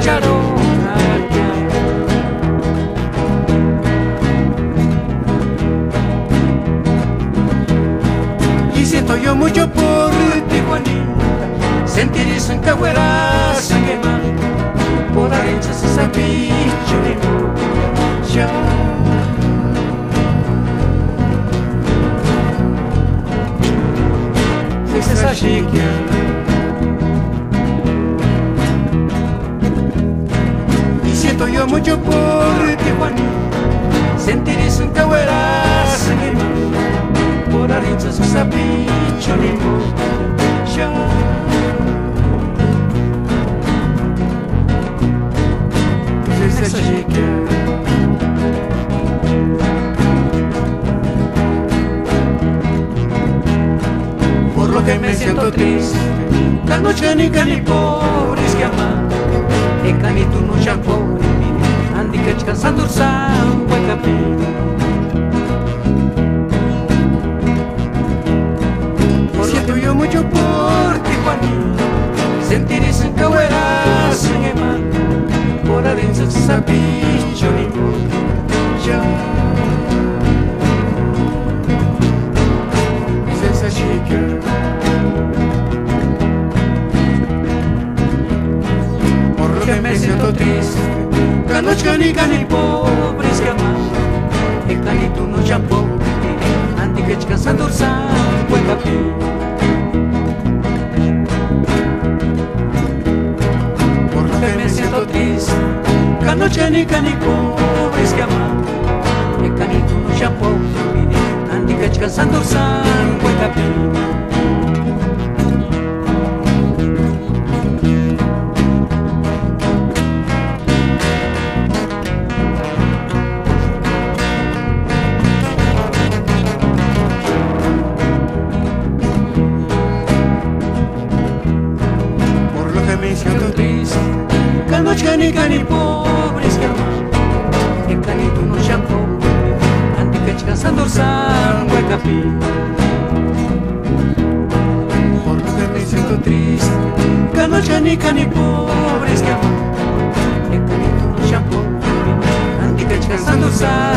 echaron allá. Y siento yo mucho por ti, Juanita, sentir eso en Cahueras, en quemar, por arechas esa bicho de ya. Esa chiquia y siento yo mucho por ti, Juanita, sentir eso en Cahueras, en quemar, por arechas esa bicho de ya. Esa chica por lo que me siento triste, la noche ni pobres que aman, e cani tu no champó, andi que descansando ursan, buen capín. Siento yo mucho por ti, Juanita, sentir eso en Cahueras, en Emán, por adentro esa bicho ni ya. Es esa chica por lo que me siento triste, la noche ni pobres que aman, el canito no champó, andi que descansando ursan, buen capín. Me siento triste, la noche ni pobres que aman, el canito no champó, andi que descansando ursan, buen capín. Por lo que me siento triste, la noche ni pobres que aman, el canito no champó, andi que descansando ursan, buen capín. Por lo que me siento triste, la noche ni pobres que aman, el canito no champó, andi que descansando ursan.